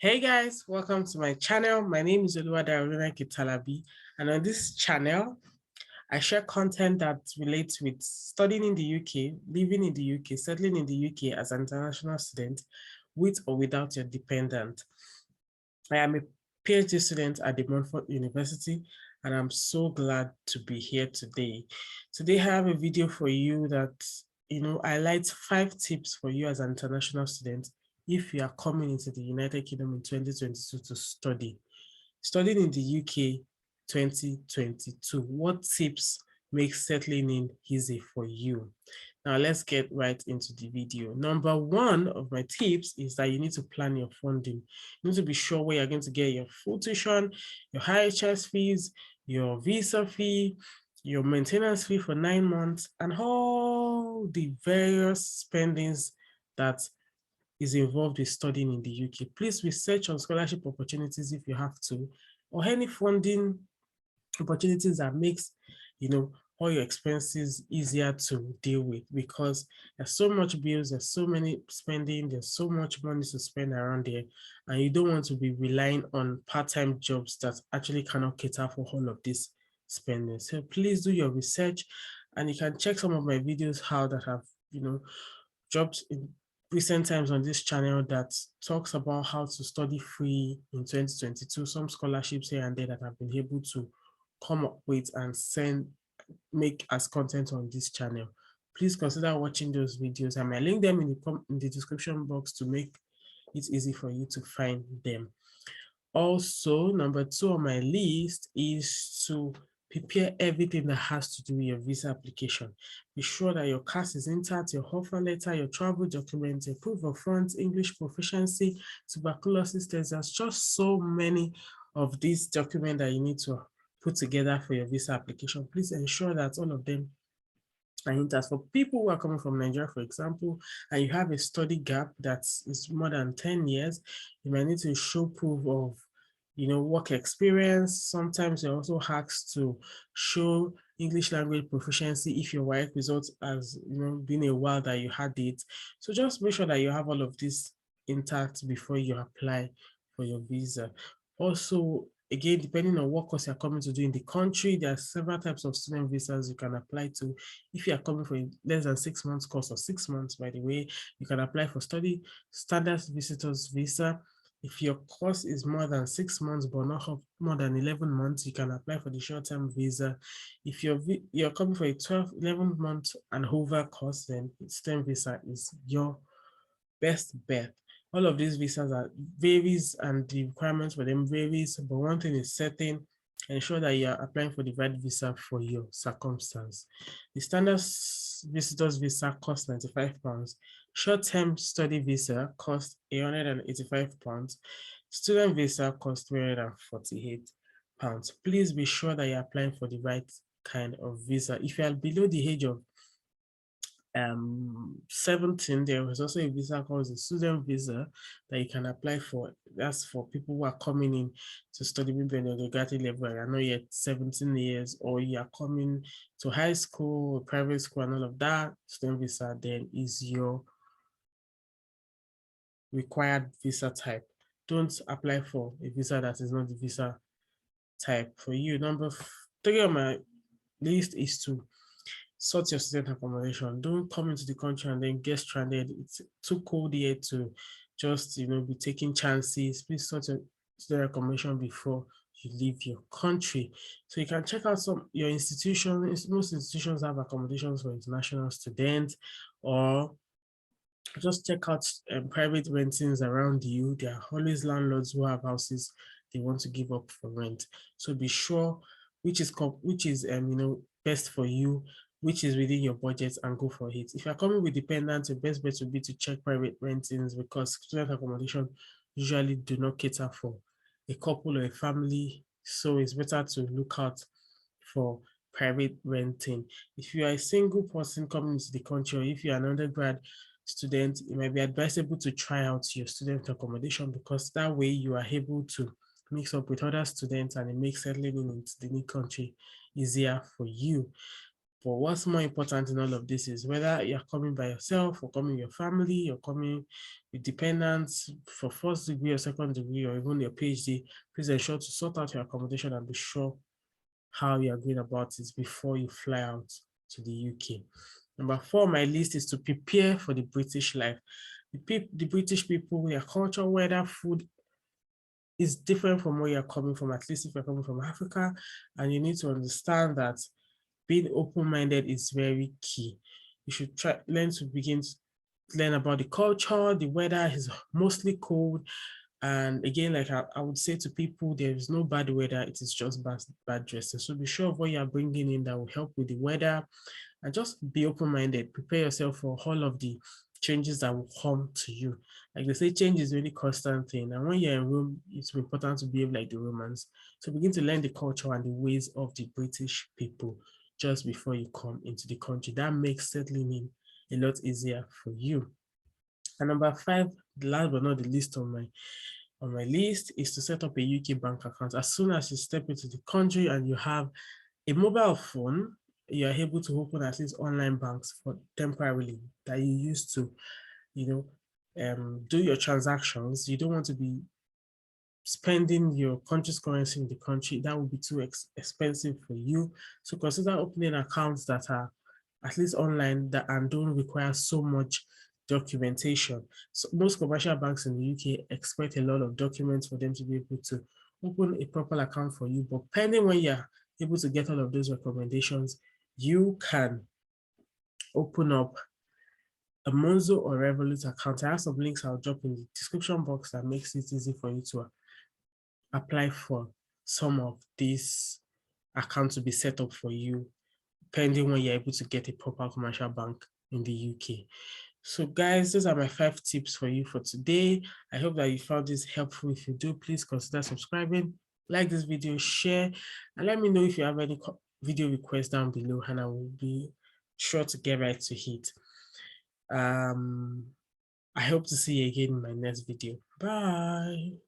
Hey guys, welcome to my channel. My name is Olunaike-Talabi, and on this channel, I share content that relates with studying in the UK, living in the UK, settling in the UK as an international student, with or without your dependent. I am a PhD student at the Montfort University, and I'm so glad to be here today. Today, I have a video for you that, highlights 5 tips for you as an international student if you are coming into the United Kingdom in 2022 to study. Studying in the UK 2022, what tips make settling in easy for you? Now let's get right into the video. Number one of my tips is that you need to plan your funding. You need to be sure where you're going to get your full tuition, your IHS fees, your visa fee, your maintenance fee for 9 months, and all the various spendings that is involved with studying in the UK. Please research on scholarship opportunities if you have to, or any funding opportunities that makes, all your expenses easier to deal with, because there's so much bills, there's so many spending, there's so much money to spend around there, and you don't want to be relying on part-time jobs that actually cannot cater for all of this spending. So please do your research, and you can check some of my videos how that have, jobs in recent times on this channel that talks about how to study free in 2022, some scholarships here and there that I've been able to come up with and make as content on this channel. Please consider watching those videos. I might link them in the description box to make it easy for you to find them. Also, number 2 on my list is to prepare everything that has to do with your visa application. Be sure that your CAS is intact, your offer letter, your travel documents, your proof of funds, English proficiency, tuberculosis test. There's just so many of these documents that you need to put together for your visa application. Please ensure that all of them are intact. For people who are coming from Nigeria, for example, and you have a study gap that is more than 10 years, you might need to show proof of work experience. Sometimes you also asked to show English language proficiency if your work results has been a while that you had it. So just make sure that you have all of this intact before you apply for your visa. Also, again, depending on what course you're coming to do in the country, there are several types of student visas you can apply to. If you are coming for a less than 6 months course, or 6 months, by the way, you can apply for study standard visitors visa. If your course is more than 6 months, but not more than 11 months, you can apply for the short-term visa. If you're coming for a 11 month and over course, then STEM visa is your best bet. All of these visas varies, and the requirements for them varies, but one thing is certain: ensure that you are applying for the right visa for your circumstance. The standard visitors visa costs £95. Short-term study visa costs £185. Student visa costs £348. Please be sure that you're applying for the right kind of visa. If you are below the age of 17, there was also a visa called the student visa that you can apply for. That's for people who are coming in to study maybe on the undergraduate level and are not yet 17 years, or you are coming to high school or private school and all of that. Student visa then is your required visa type. Don't apply for a visa that is not the visa type for you. Number 3 on my list is to sort your student accommodation. Don't come into the country and then get stranded. It's too cold here to just be taking chances. Please sort your student accommodation before you leave your country. So you can check out your institutions. Most institutions have accommodations for international students, or just check out private rentings around you. There are always landlords who have houses they want to give up for rent. So be sure which is best for you, which is within your budget, and go for it. If you're coming with dependents, your best bet would be to check private rentings, because student accommodation usually do not cater for a couple or a family. So it's better to look out for private renting. If you are a single person coming into the country, or if you're an undergrad student, it might be advisable to try out your student accommodation, because that way you are able to mix up with other students and it makes settling into the new country easier for you. But what's more important in all of this is whether you're coming by yourself or coming with your family or coming with dependents for first degree or second degree or even your PhD, please ensure to sort out your accommodation and be sure how you are going about it before you fly out to the UK. Number 4 on my list is to prepare for the British life. The British people, their culture, weather, food is different from where you're coming from, at least if you're coming from Africa, and you need to understand that being open-minded is very key. You should learn about the culture. The weather is mostly cold. And again, like I would say to people, there is no bad weather. It is just bad dressing. So be sure of what you're bringing in that will help with the weather. And just be open-minded. Prepare yourself for all of the changes that will come to you. Like they say, change is a really constant thing. And when you're in Rome, it's important to behave like the Romans. So begin to learn the culture and the ways of the British people just before you come into the country. That makes settling in a lot easier for you. And number 5, last but not the least on my list, is to set up a UK bank account. As soon as you step into the country and you have a mobile phone, you are able to open at least online banks for temporarily that you used to, do your transactions. You don't want to be spending your country's currency in the country. That would be too expensive for you. So consider opening accounts that are at least online and don't require so much documentation. So most commercial banks in the UK expect a lot of documents for them to be able to open a proper account for you. But pending when you're able to get all of those recommendations, you can open up a Monzo or Revolut account. I have some links I'll drop in the description box that makes it easy for you to apply for some of these accounts to be set up for you, pending when you're able to get a proper commercial bank in the UK. So guys, those are my 5 tips for you for today. I hope that you found this helpful. If you do, please consider subscribing, like this video, share, and let me know if you have any video requests down below, and I will be sure to get right to it. I hope to see you again in my next video. Bye.